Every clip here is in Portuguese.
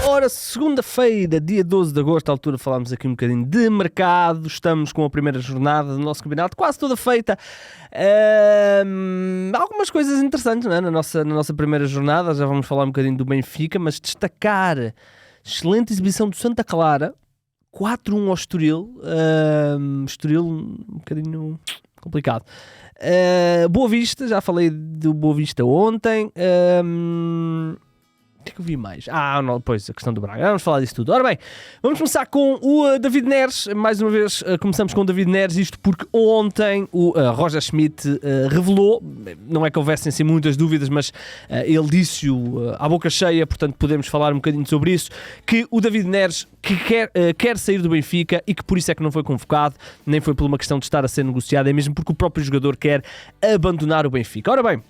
Ora, segunda-feira, dia 12 de agosto, à altura falámos aqui um bocadinho de mercado, estamos com a primeira jornada do nosso campeonato quase toda feita. Algumas coisas interessantes, não é? na nossa primeira jornada, já vamos falar um bocadinho do Benfica, mas destacar excelente exibição do Santa Clara, 4-1 ao Estoril, Estoril um bocadinho complicado. Boa Vista, já falei do Boa Vista ontem. O que é que eu vi mais? Não, pois, a questão do Braga. Vamos falar disso tudo. Ora bem, vamos começar com o David Neres. Mais uma vez, começamos com o David Neres, isto porque ontem o Roger Schmidt revelou, não é que houvessem assim muitas dúvidas, mas ele disse-o à boca cheia, portanto podemos falar um bocadinho sobre isso, que o David Neres que quer sair do Benfica e que por isso é que não foi convocado, nem foi por uma questão de estar a ser negociado, é mesmo porque o próprio jogador quer abandonar o Benfica. Ora bem,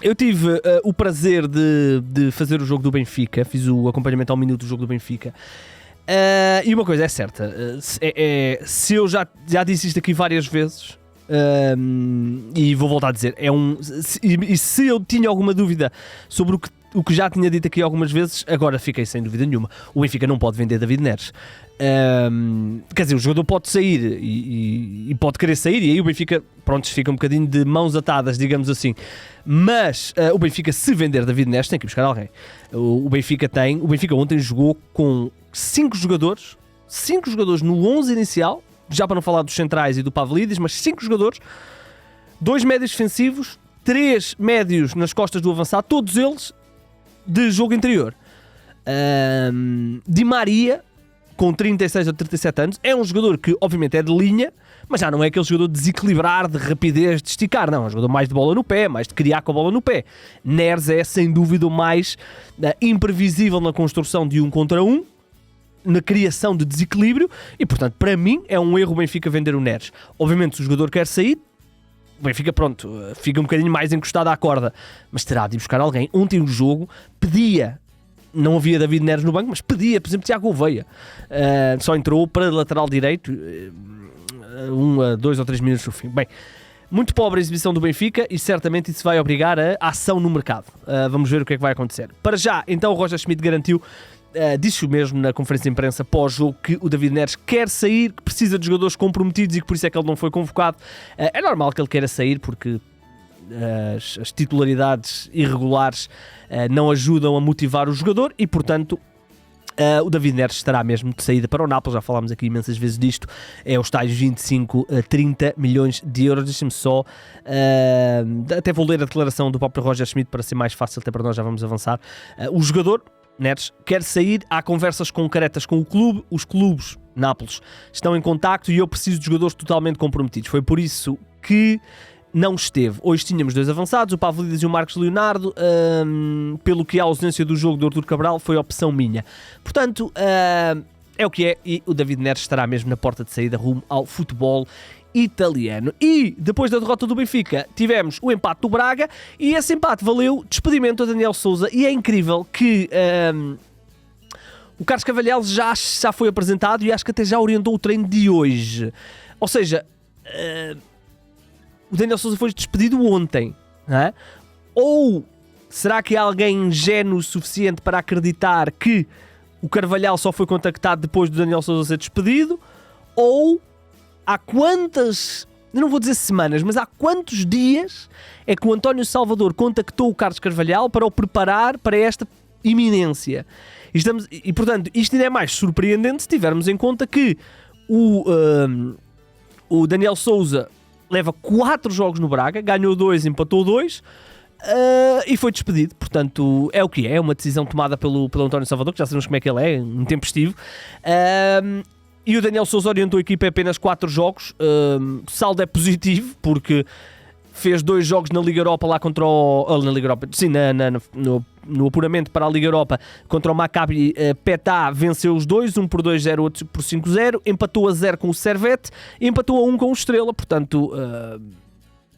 eu tive o prazer de fazer o jogo do Benfica, fiz o acompanhamento ao minuto do jogo do Benfica, e uma coisa é certa, se eu já disse isto aqui várias vezes, e vou voltar a dizer, se eu tinha alguma dúvida sobre o que já tinha dito aqui algumas vezes, agora fiquei sem dúvida nenhuma. O Benfica não pode vender David Neres. Quer dizer, o jogador pode sair e pode querer sair, e aí o Benfica, pronto, fica um bocadinho de mãos atadas, digamos assim. Mas o Benfica, se vender David Neres, tem que buscar alguém. O Benfica ontem jogou com 5 jogadores no 11 inicial, já para não falar dos centrais e do Pavlidis, mas 5 jogadores, 2 médios defensivos, 3 médios nas costas do avançado, todos eles de jogo interior. Di Maria, com 36 ou 37 anos, é um jogador que obviamente é de linha, mas já não é aquele jogador de desequilibrar, de rapidez, de esticar, não, é um jogador mais de bola no pé, mais de criar com a bola no pé. Neres é sem dúvida o mais imprevisível na construção de 1 contra 1, na criação de desequilíbrio, e portanto para mim é um erro o Benfica vender o Neres. Obviamente se o jogador quer sair, o Benfica pronto, fica um bocadinho mais encostado à corda, mas terá de ir buscar alguém. Ontem o jogo pedia, não havia David Neres no banco, mas pedia, por exemplo, Tiago Gouveia, só entrou para lateral direito, 2 ou 3 minutos do fim. Bem, muito pobre a exibição do Benfica e certamente isso vai obrigar a ação no mercado. Vamos ver o que é que vai acontecer. Para já, então o Roger Schmidt garantiu, disse o mesmo na conferência de imprensa pós-jogo, que o David Neres quer sair, que precisa de jogadores comprometidos e que por isso é que ele não foi convocado. É normal que ele queira sair porque as titularidades irregulares não ajudam a motivar o jogador e, portanto, o David Neres estará mesmo de saída para o Nápoles. Já falámos aqui imensas vezes disto. É os tais 25 a 30 milhões de euros. Deixem-me só, até vou ler a declaração do próprio Roger Schmidt para ser mais fácil, até para nós já vamos avançar. O jogador Neres quer sair, há conversas concretas com o clube, os clubes, Nápoles, estão em contacto e eu preciso de jogadores totalmente comprometidos. Foi por isso que não esteve. Hoje tínhamos 2 avançados, o Pavlidis e o Marcos Leonardo, pelo que a ausência do jogo do Artur Cabral foi opção minha. Portanto, é o que é, e o David Neres estará mesmo na porta de saída rumo ao futebol italiano. E depois da derrota do Benfica tivemos o empate do Braga e esse empate valeu despedimento a Daniel Sousa, e é incrível que o Carlos Carvalhal já foi apresentado e acho que até já orientou o treino de hoje, ou seja, o Daniel Sousa foi despedido ontem, não é? Ou será que há alguém ingênuo o suficiente para acreditar que o Carvalhal só foi contactado depois do Daniel Sousa ser despedido? Ou há quantas, eu não vou dizer semanas, mas há quantos dias é que o António Salvador contactou o Carlos Carvalhal para o preparar para esta iminência? E portanto, isto ainda é mais surpreendente se tivermos em conta que o Daniel Sousa leva 4 jogos no Braga, ganhou 2, empatou 2 e foi despedido. Portanto, é o que é uma decisão tomada pelo António Salvador, que já sabemos como é que ele é, um tempestivo. E o Daniel Sousa orientou a equipa apenas 4 jogos. Saldo é positivo, porque fez 2 jogos na Liga Europa lá contra na Liga Europa, sim, no apuramento para a Liga Europa contra o Maccabi Petah, venceu os 2, um por 2-0, outro por 5-0, empatou a 0 com o Servette e empatou a 1 com o Estrela. Portanto,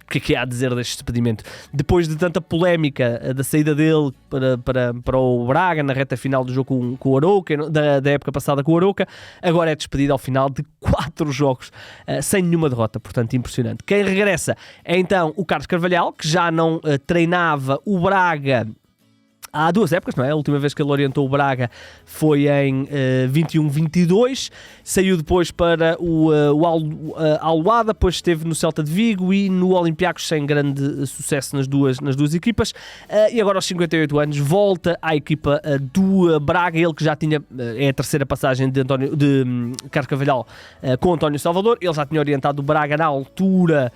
O que é que há a dizer deste despedimento? Depois de tanta polémica da saída dele para o Braga na reta final do jogo com o Arouca, da época passada com o Arouca, agora é despedido ao final de 4 jogos sem nenhuma derrota, portanto impressionante. Quem regressa é então o Carlos Carvalhal, que já não treinava o Braga há 2 épocas, não é? A última vez que ele orientou o Braga foi em 21-22, saiu depois para o Aluada, depois esteve no Celta de Vigo e no Olympiacos sem grande sucesso nas duas equipas, e agora aos 58 anos volta à equipa do Braga, ele que já tinha, é a terceira passagem de Carlos Carvalhal com António Salvador, ele já tinha orientado o Braga na altura,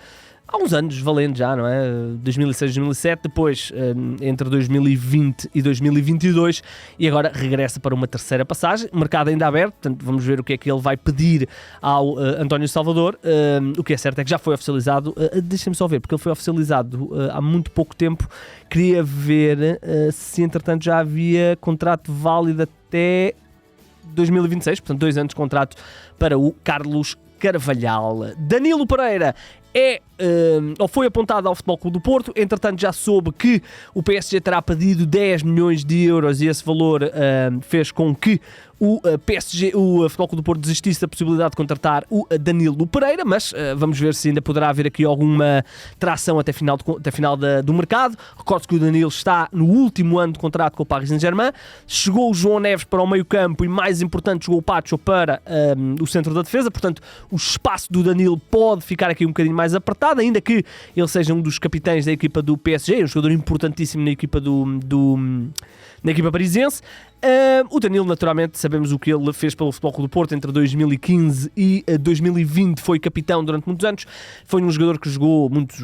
há uns anos, valendo já, não é? 2006, 2007, depois entre 2020 e 2022, e agora regressa para uma terceira passagem, mercado ainda aberto, portanto vamos ver o que é que ele vai pedir ao António Salvador. O que é certo é que já foi oficializado, deixem-me só ver, porque ele foi oficializado há muito pouco tempo, queria ver se entretanto já havia contrato válido até 2026, portanto 2 anos de contrato para o Carlos Carvalhal. Danilo Pereira ou foi apontado ao Futebol Clube do Porto, entretanto já soube que o PSG terá pedido 10 milhões de euros e esse valor fez com que o Futebol Clube do Porto desistisse da possibilidade de contratar o Danilo Pereira, mas vamos ver se ainda poderá haver aqui alguma tração até final do mercado. Recordo que o Danilo está no último ano de contrato com o Paris Saint-Germain, chegou o João Neves para o meio campo e, mais importante, chegou o Pacho para o centro da defesa, portanto o espaço do Danilo pode ficar aqui um bocadinho mais apertado, ainda que ele seja um dos capitães da equipa do PSG, um jogador importantíssimo na equipa na equipa parisiense. O Danilo, naturalmente, sabemos o que ele fez pelo Futebol Clube do Porto entre 2015 e 2020, foi capitão durante muitos anos, foi um jogador que jogou muitos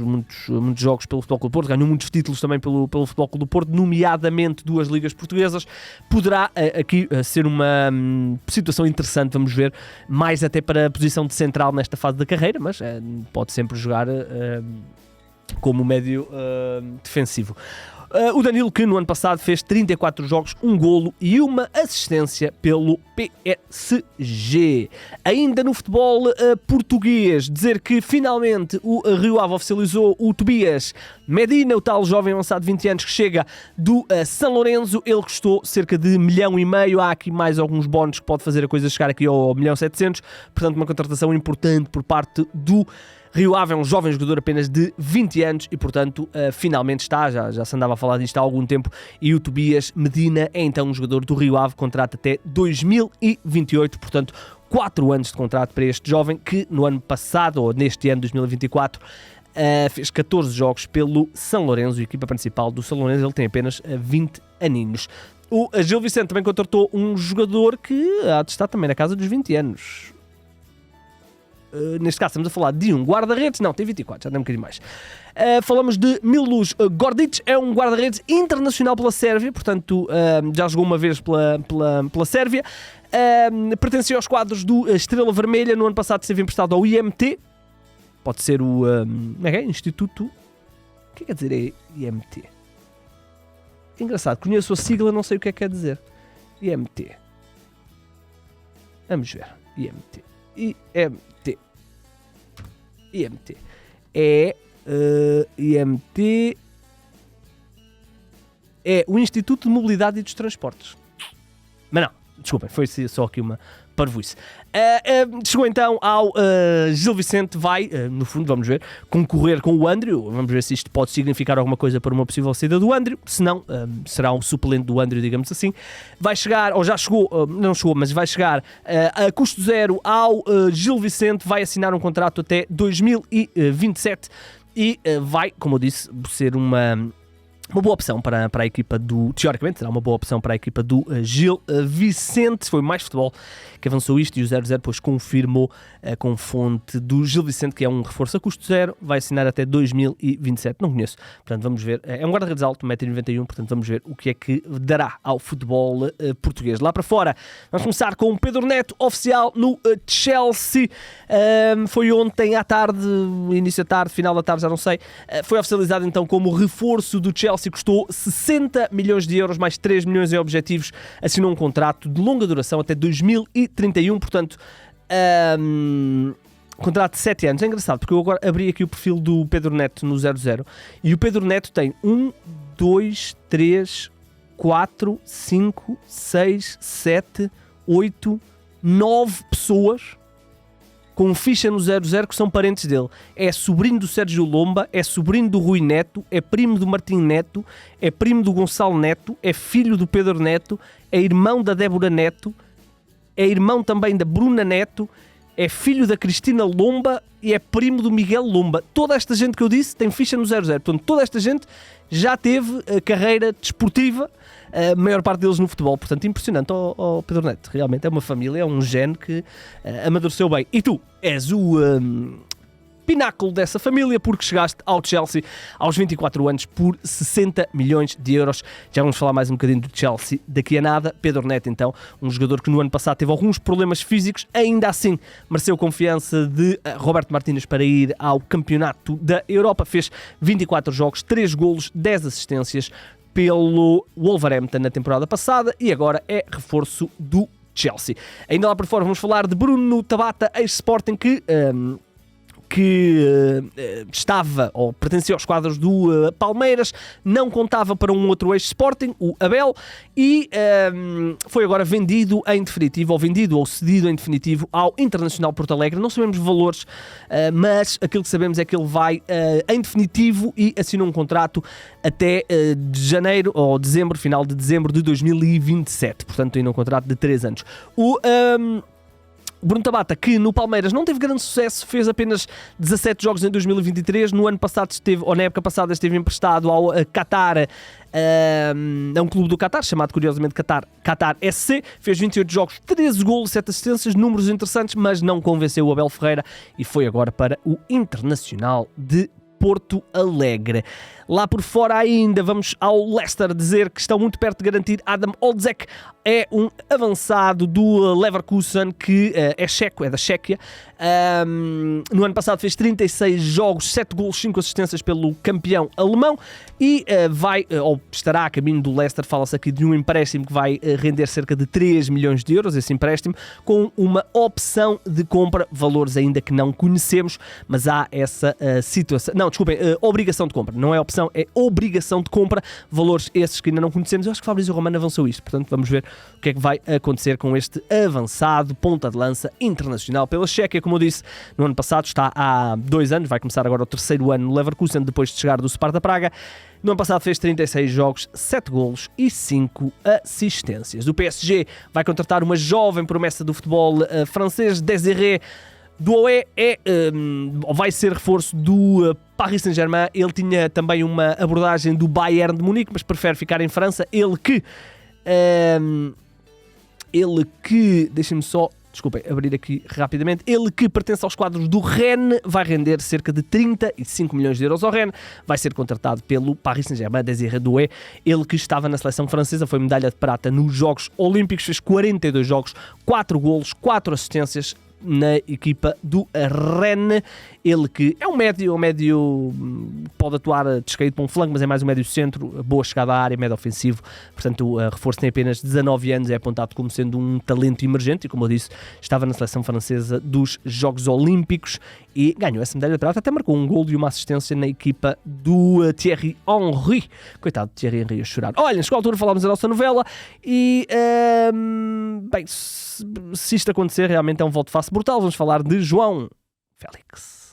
jogos pelo Futebol Clube do Porto, ganhou muitos títulos também pelo Futebol Clube do Porto, nomeadamente 2 ligas portuguesas. Poderá aqui ser uma situação interessante, vamos ver, mais até para a posição de central nesta fase da carreira, mas pode sempre jogar como médio defensivo. O Danilo, que no ano passado fez 34 jogos, 1 golo e 1 assistência pelo PSG. Ainda no futebol português, dizer que finalmente o Rio Ave oficializou o Tobias Medina, o tal jovem avançado de 20 anos que chega do São Lourenço. Ele custou cerca de 1,5 milhão. Há aqui mais alguns bónus que pode fazer a coisa chegar aqui ao 1.700.000. Portanto, uma contratação importante por parte do Rio Ave. É um jovem jogador apenas de 20 anos e, portanto, finalmente está, já se andava a falar disto há algum tempo, e o Tobias Medina é então um jogador do Rio Ave, contrato até 2028, portanto 4 anos de contrato para este jovem que no ano passado, ou neste ano 2024, fez 14 jogos pelo São Lourenço, a equipa principal do São Lourenço. Ele tem apenas 20 aninhos. O Gil Vicente também contratou um jogador que há de estar também na casa dos 20 anos. Neste caso estamos a falar de um guarda-redes, não, tem 24, já tem um bocadinho mais. Falamos de Milos Gordic, é um guarda-redes internacional pela Sérvia, portanto já jogou uma vez pela Sérvia, pertencia aos quadros do Estrela Vermelha, no ano passado esteve emprestado ao IMT, pode ser o Instituto, o que quer dizer IMT? Engraçado, conheço a sigla, não sei o que é que quer dizer. IMT, vamos ver, IMT é o Instituto de Mobilidade e dos Transportes. Mas não, desculpem, foi só aqui uma parvoíce. Chegou então ao Gil Vicente, vai, no fundo, vamos ver, concorrer com o Andrew. Vamos ver se isto pode significar alguma coisa para uma possível saída do Andrew. Se não, será um suplente do Andrew, digamos assim. Vai chegar, ou já chegou, não chegou, mas vai chegar a custo zero ao Gil Vicente. Vai assinar um contrato até 2027 e vai, como eu disse, ser uma boa opção para a equipa do... Teoricamente será uma boa opção para a equipa do Gil Vicente. Foi mais futebol que avançou isto e o 0-0 depois confirmou com fonte do Gil Vicente que é um reforço a custo zero, vai assinar até 2027. Não conheço, portanto vamos ver. É um guarda-redes alto, 1,91m, portanto vamos ver o que é que dará ao futebol português. Lá para fora, vamos começar com o Pedro Neto, oficial no Chelsea. Foi ontem à tarde, início da tarde, final da tarde, já não sei. Foi oficializado então como reforço do Chelsea, custou 60 milhões de euros, mais 3 milhões em objetivos, assinou um contrato de longa duração até 2031, portanto contrato de 7 anos. É engraçado, porque eu agora abri aqui o perfil do Pedro Neto no 00 e o Pedro Neto tem 1, 2, 3, 4, 5, 6, 7, 8, 9 pessoas com ficha no 00 que são parentes dele. É sobrinho do Sérgio Lomba, é sobrinho do Rui Neto, é primo do Martim Neto, é primo do Gonçalo Neto, é filho do Pedro Neto, é irmão da Débora Neto, é irmão também da Bruna Neto, é filho da Cristina Lomba e é primo do Miguel Lomba. Toda esta gente que eu disse tem ficha no 00. Portanto, toda esta gente já teve carreira desportiva, a maior parte deles no futebol. Portanto, impressionante ao Pedro Neto. Realmente é uma família, é um gene que amadureceu bem. E tu és o pináculo dessa família, porque chegaste ao Chelsea aos 24 anos por 60 milhões de euros. Já vamos falar mais um bocadinho do Chelsea daqui a nada. Pedro Neto, então, um jogador que no ano passado teve alguns problemas físicos, ainda assim mereceu confiança de Roberto Martínez para ir ao Campeonato da Europa. Fez 24 jogos, 3 golos, 10 assistências pelo Wolverhampton na temporada passada e agora é reforço do Chelsea. Ainda lá por fora vamos falar de Bruno Tabata, ex-Sporting, que estava ou pertencia aos quadros do Palmeiras, não contava para um outro ex-Sporting, o Abel, e foi agora vendido em definitivo, ou vendido ou cedido em definitivo ao Internacional Porto Alegre. Não sabemos valores, mas aquilo que sabemos é que ele vai em definitivo e assinou um contrato até janeiro ou dezembro, final de dezembro de 2027, portanto ainda um contrato de 3 anos. O Bruno Tabata, que no Palmeiras não teve grande sucesso, fez apenas 17 jogos em 2023, no ano passado na época passada esteve emprestado ao Qatar, a um clube do Qatar, chamado curiosamente Qatar SC, fez 28 jogos, 13 golos, 7 assistências, números interessantes, mas não convenceu o Abel Ferreira e foi agora para o Internacional de Porto Alegre. Lá por fora ainda vamos ao Leicester dizer que estão muito perto de garantir Adam Oldzek, é um avançado do Leverkusen que é checo, é da Chequia. No ano passado fez 36 jogos, 7 golos, 5 assistências pelo campeão alemão e estará a caminho do Leicester. Fala-se aqui de um empréstimo que vai render cerca de 3 milhões de euros, esse empréstimo, com uma opção de compra, valores ainda que não conhecemos, mas há essa situação. Não, desculpem, obrigação de compra, não é opção, é obrigação de compra, valores esses que ainda não conhecemos. Eu acho que Fabrício Romano avançou isto, portanto vamos ver o que é que vai acontecer com este avançado ponta de lança internacional pela Chequia. Como eu disse, no ano passado está há 2 anos, vai começar agora o 3º ano no Leverkusen, depois de chegar do Sparta Praga. No ano passado fez 36 jogos, 7 golos e 5 assistências. O PSG vai contratar uma jovem promessa do futebol francês, Désiré Doué, vai ser reforço do Paris Saint-Germain. Ele tinha também uma abordagem do Bayern de Munique, mas prefere ficar em França. Ele que deixem-me só, desculpem, abrir aqui rapidamente. Ele que pertence aos quadros do Rennes, vai render cerca de 35 milhões de euros ao Rennes, vai ser contratado pelo Paris Saint-Germain, Désiré Doué. Ele que estava na seleção francesa, foi medalha de prata nos Jogos Olímpicos, fez 42 jogos, 4 golos, 4 assistências na equipa do Rennes. Ele que é um médio, pode atuar descaído para um flanco, mas é mais um médio centro, boa chegada à área, médio ofensivo. Portanto, o reforço tem apenas 19 anos, é apontado como sendo um talento emergente e, como eu disse, estava na seleção francesa dos Jogos Olímpicos e ganhou essa medalha de prata, até marcou um gol e uma assistência na equipa do Thierry Henry. Coitado de Thierry Henry a chorar. Olha, chegou a altura de falarmos da nossa novela e, bem, se isto acontecer, realmente é um volte face brutal. Vamos falar de João Félix.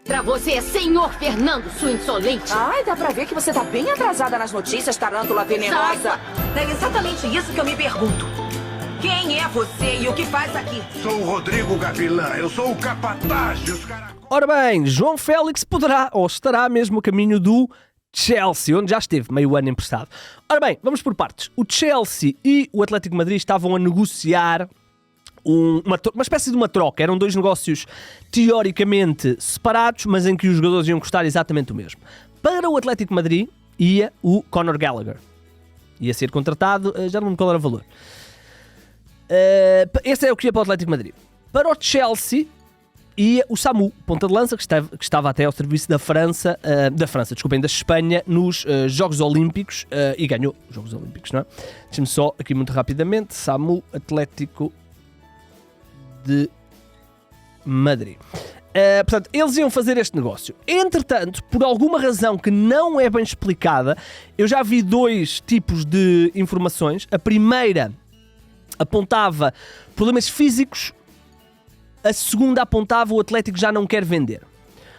Pra você, senhor Fernando, sua insolente. Ai, dá pra ver que você tá bem atrasada nas notícias, tarântula venenosa. É exatamente isso que eu me pergunto. Quem é você e o que faz aqui? Sou o Rodrigo Gavilã, eu sou o capataz dos caras. Ora bem, João Félix poderá ou estará mesmo a caminho do Chelsea, onde já esteve meio ano emprestado. Ora bem, vamos por partes. O Chelsea e o Atlético de Madrid estavam a negociar uma espécie de uma troca. Eram 2 negócios teoricamente separados, mas em que os jogadores iam custar exatamente o mesmo. Para o Atlético de Madrid ia o Conor Gallagher. Ia ser contratado, já não me lembro qual era o valor. Esse é o que ia para o Atlético de Madrid. Para o Chelsea ia o Samu, ponta de lança, que estava até ao serviço da Espanha, nos Jogos Olímpicos, e ganhou os Jogos Olímpicos, não é? Deixa-me só aqui muito rapidamente. Samu, Atlético de Madrid. Portanto, eles iam fazer este negócio. Entretanto, por alguma razão que não é bem explicada, eu já vi 2 tipos de informações. A primeira apontava problemas físicos, a segunda apontava o Atlético já não quer vender.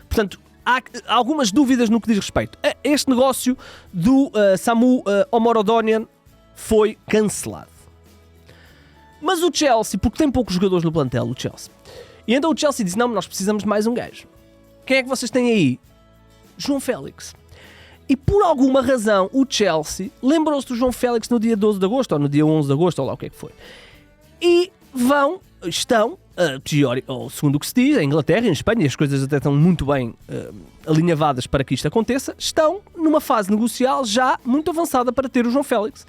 Portanto, há algumas dúvidas no que diz respeito. Este negócio do Samu Omorodonian foi cancelado. Mas o Chelsea, porque tem poucos jogadores no plantel, o Chelsea. E então o Chelsea disse, não, nós precisamos de mais um gajo. Quem é que vocês têm aí? João Félix. E por alguma razão o Chelsea lembrou-se do João Félix no dia 12 de agosto, ou no dia 11 de agosto, ou lá o que é que foi. E estão, ou segundo o que se diz, em Inglaterra e em Espanha, e as coisas até estão muito bem alinhavadas para que isto aconteça, estão numa fase negocial já muito avançada para ter o João Félix.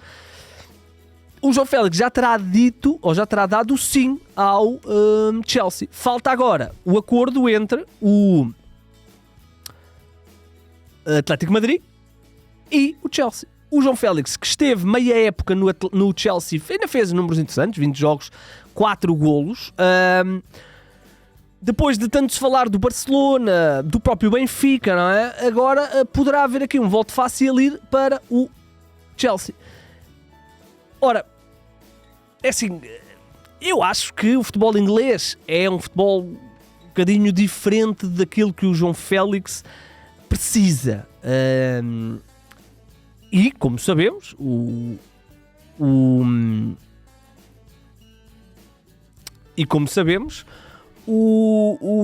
O João Félix já terá dito, ou já terá dado sim ao Chelsea. Falta agora o acordo entre o Atlético de Madrid e o Chelsea. O João Félix, que esteve meia época no Chelsea, ainda fez números interessantes, 20 jogos, 4 golos. Depois de tanto se falar do Barcelona, do próprio Benfica, não é? Agora poderá haver aqui um voto fácil ir para o Chelsea. Ora, é assim, eu acho que o futebol inglês é um futebol um bocadinho diferente daquilo que o João Félix precisa. E, como sabemos, o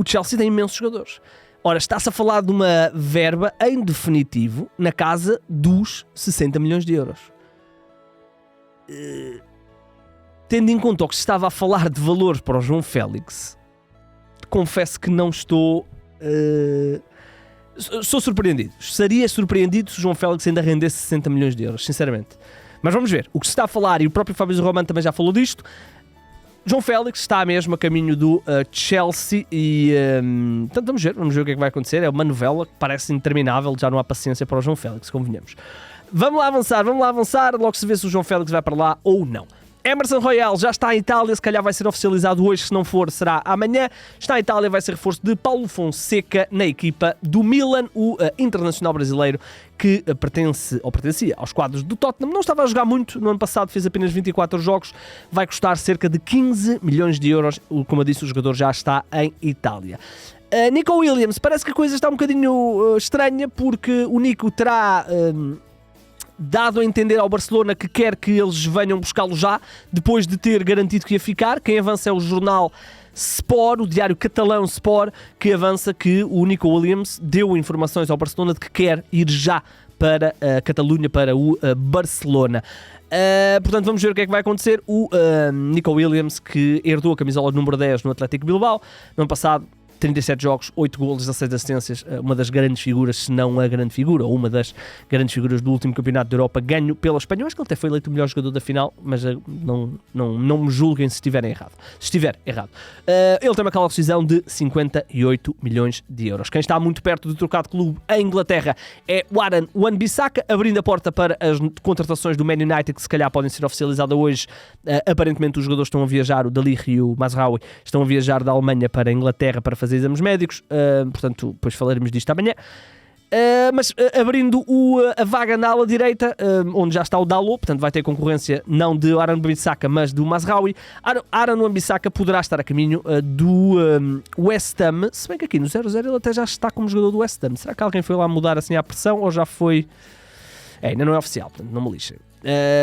Chelsea tem imensos jogadores. Ora, está-se a falar de uma verba, em definitivo, na casa dos 60 milhões de euros. Tendo em conta o que se estava a falar de valores para o João Félix, confesso que não estou... Sou surpreendido. Estaria surpreendido se o João Félix ainda rendesse 60 milhões de euros, sinceramente. Mas vamos ver. O que se está a falar, e o próprio Fabrício Romano também já falou disto, João Félix está mesmo a caminho do Chelsea e... Portanto, vamos ver o que é que vai acontecer. É uma novela que parece interminável, já não há paciência para o João Félix, convenhamos. Vamos lá avançar, logo se vê se o João Félix vai para lá ou não. Emerson Royal já está em Itália, se calhar vai ser oficializado hoje, se não for, será amanhã. Está em Itália, vai ser reforço de Paulo Fonseca na equipa do Milan, o internacional brasileiro que pertencia aos quadros do Tottenham. Não estava a jogar muito, no ano passado fez apenas 24 jogos, vai custar cerca de 15 milhões de euros. Como eu disse, o jogador já está em Itália. Nico Williams, parece que a coisa está um bocadinho estranha, porque o Nico terá... dado a entender ao Barcelona que quer que eles venham buscá-lo já, depois de ter garantido que ia ficar. Quem avança é o jornal Sport, o diário catalão Sport, que avança que o Nico Williams deu informações ao Barcelona de que quer ir já para a Catalunha, para o Barcelona. Portanto, vamos ver o que é que vai acontecer. O Nico Williams, que herdou a camisola número 10 no Atlético Bilbao, no ano passado, 37 jogos, 8 golos, 16 assistências, uma das grandes figuras, se não a grande figura, ou uma das grandes figuras do último campeonato da Europa, ganho pela Espanha. Eu acho que ele até foi eleito o melhor jogador da final, mas não me julguem se estiver errado. Ele tem uma cláusula de rescisão de 58 milhões de euros. Quem está muito perto de trocar de clube em Inglaterra é o Aaron Wan-Bissaka, abrindo a porta para as contratações do Man United, que se calhar podem ser oficializadas hoje. Aparentemente os jogadores estão a viajar, o Dalí e o Mazraoui estão a viajar da Alemanha para a Inglaterra para fazer exames médicos, portanto, depois falaremos disto amanhã. Mas abrindo a vaga na ala direita, onde já está o Dalot, portanto vai ter concorrência não de Aaron Wan-Bissaka, mas do Mazraoui. Aaron Wan-Bissaka poderá estar a caminho do West Ham, se bem que aqui no 0-0 ele até já está como jogador do West Ham. Será que alguém foi lá mudar assim à pressão ou já foi... ainda não é oficial, portanto não me lixem.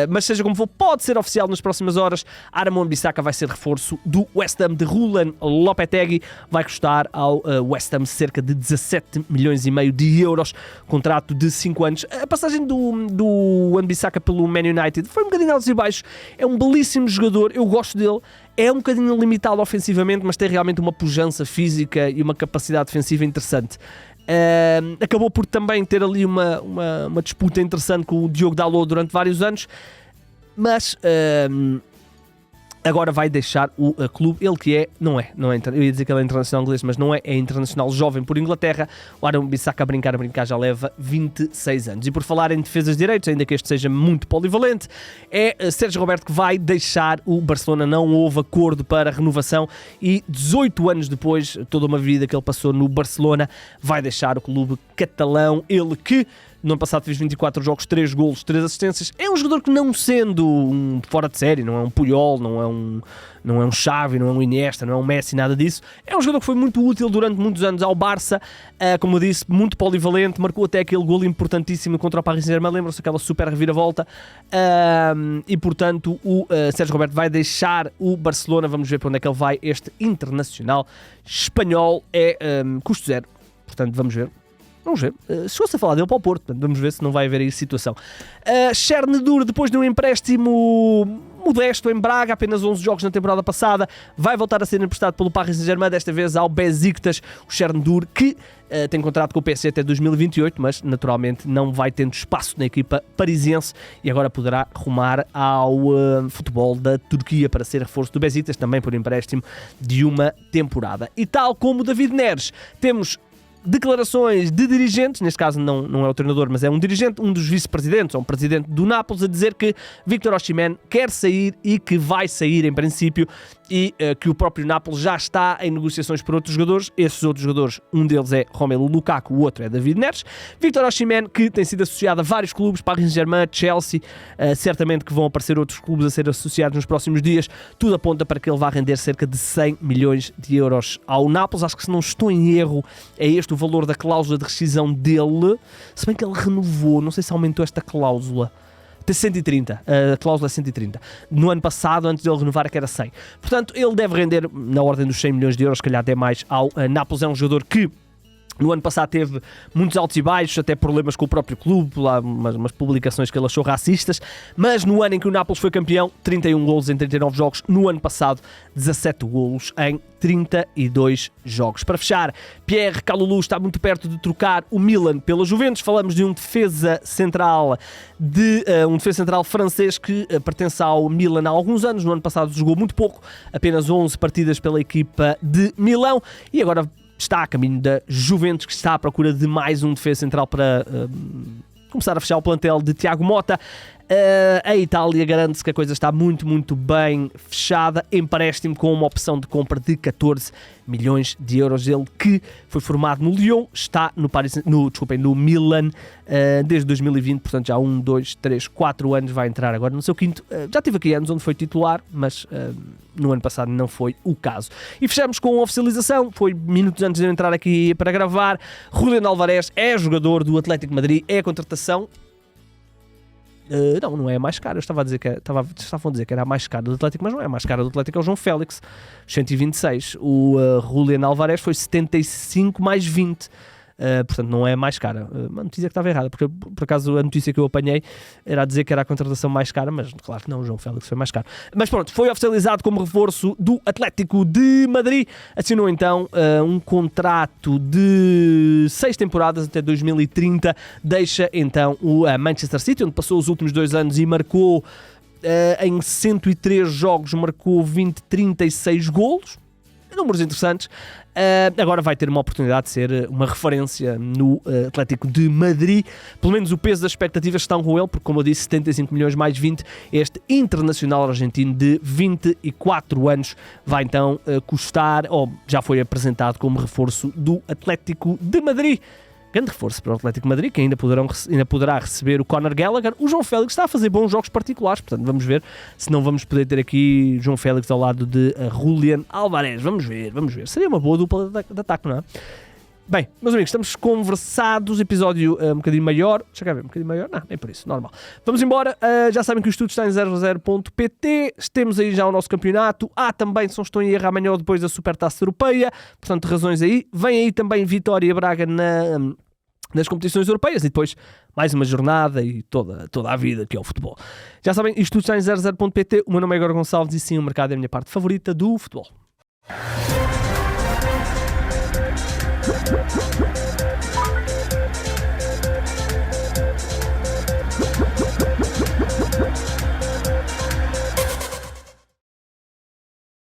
Mas seja como for, pode ser oficial nas próximas horas. Aaron Wan-Bissaka vai ser reforço do West Ham de Rulen Lopetegui, vai custar ao West Ham cerca de 17 milhões e meio de euros, contrato de 5 anos. A passagem do Wan-Bissaka pelo Man United foi um bocadinho altos e baixos, é um belíssimo jogador, eu gosto dele, é um bocadinho limitado ofensivamente, mas tem realmente uma pujança física e uma capacidade defensiva interessante. Acabou por também ter ali uma disputa interessante com o Diogo Dalot durante vários anos, mas agora vai deixar o clube, ele que não é, eu ia dizer que ele é internacional inglês, mas não é internacional jovem por Inglaterra. O Aaron Bissaka a brincar já leva 26 anos. E por falar em defesas de direitos, ainda que este seja muito polivalente, é Sérgio Roberto que vai deixar o Barcelona. Não houve acordo para renovação e 18 anos depois, toda uma vida que ele passou no Barcelona, vai deixar o clube catalão. Ele que no ano passado fez 24 jogos, 3 golos, 3 assistências. É um jogador que, não sendo um fora de série, não é um Puyol, não é um Xavi, não é um Iniesta, não é um Messi, nada disso. É um jogador que foi muito útil durante muitos anos ao Barça, como eu disse, muito polivalente, marcou até aquele golo importantíssimo contra o Paris Saint-Germain, lembram-se aquela super reviravolta, e portanto o Sérgio Roberto vai deixar o Barcelona. Vamos ver para onde é que ele vai. Este internacional espanhol é custo zero, portanto vamos ver. Chegou-se a falar dele para o Porto, vamos ver se não vai haver aí situação. Chernedur, depois de um empréstimo modesto em Braga, apenas 11 jogos na temporada passada, vai voltar a ser emprestado pelo Paris Saint-Germain, desta vez ao Besiktas. O Chernedur que tem contrato com o PSG até 2028, mas naturalmente não vai tendo espaço na equipa parisiense e agora poderá rumar ao futebol da Turquia para ser reforço do Besiktas, também por empréstimo de uma temporada. E tal como David Neres, temos declarações de dirigentes, neste caso não é o treinador, mas é um dirigente, um dos vice-presidentes, ou um presidente do Nápoles, a dizer que Victor Osimhen quer sair e que vai sair em princípio, e que o próprio Nápoles já está em negociações por outros jogadores. Esses outros jogadores, um deles é Romelu Lukaku, o outro é David Neres. Victor Osimhen, que tem sido associado a vários clubes, Paris Saint-Germain, Chelsea, certamente que vão aparecer outros clubes a ser associados nos próximos dias. Tudo aponta para que ele vá render cerca de 100 milhões de euros ao Nápoles. Acho que, se não estou em erro, é este o valor da cláusula de rescisão dele, se bem que ele renovou, não sei se aumentou esta cláusula, até 130, a cláusula é 130. No ano passado, antes dele renovar, é que era 100. Portanto, ele deve render na ordem dos 100 milhões de euros, se calhar até mais, ao Nápoles. É um jogador que no ano passado teve muitos altos e baixos, até problemas com o próprio clube, lá umas publicações que ele achou racistas, mas no ano em que o Nápoles foi campeão, 31 golos em 39 jogos, no ano passado 17 golos em 32 jogos. Para fechar, Pierre Kalulu está muito perto de trocar o Milan pela Juventus. Falamos de um defesa central francês que pertence ao Milan há alguns anos. No ano passado jogou muito pouco, apenas 11 partidas pela equipa de Milão, e agora está a caminho da Juventus, que está à procura de mais um defesa central para começar a fechar o plantel de Thiago Motta. A Itália garante-se que a coisa está muito, muito bem fechada. Empréstimo com uma opção de compra de 14 milhões de euros. Ele que foi formado no Lyon, está no Milan desde 2020, portanto já 4 anos, vai entrar agora no seu quinto. Já tive aqui anos onde foi titular, mas no ano passado não foi o caso. E fechamos com a oficialização, foi minutos antes de eu entrar aqui para gravar. Julián Álvarez é jogador do Atlético de Madrid, é a contratação. Não é a mais cara. Estavam a dizer que era a mais cara do Atlético, mas não é a mais cara do Atlético, é o João Félix, 126. O Julián Álvarez foi 75 mais 20. Portanto, não é mais cara. Uma notícia que estava errada, porque por acaso a notícia que eu apanhei era a dizer que era a contratação mais cara, mas claro que não, o João Félix foi mais caro. Mas pronto, foi oficializado como reforço do Atlético de Madrid. Assinou então um contrato de 6 temporadas até 2030. Deixa então o Manchester City, onde passou os últimos 2 anos e marcou em 103 jogos, marcou 36 golos. Números interessantes. Agora vai ter uma oportunidade de ser uma referência no Atlético de Madrid. Pelo menos o peso das expectativas estão com ele, porque, como eu disse, 75 milhões mais 20, este internacional argentino de 24 anos vai então custar, ou já foi apresentado como reforço do Atlético de Madrid. Grande reforço para o Atlético de Madrid, que ainda poderá receber o Conor Gallagher. O João Félix está a fazer bons jogos particulares, portanto vamos ver se não vamos poder ter aqui João Félix ao lado de Julián Álvarez. Vamos ver. Seria uma boa dupla de ataque, não é? Bem, meus amigos, estamos conversados, episódio um bocadinho maior. Deixa cá ver, um bocadinho maior? Não, nem por isso, normal. Vamos embora, já sabem que o estudo está em 00.pt, temos aí já o nosso campeonato. Há também, se não estou em erro, amanhã ou depois da Supertaça Europeia, portanto, razões aí. Vem aí também Vitória e Braga nas competições europeias e depois mais uma jornada e toda a vida que é o futebol. Já sabem, isto tudo está em 00.pt. O meu nome é Igor Gonçalves e sim, o mercado é a minha parte favorita do futebol.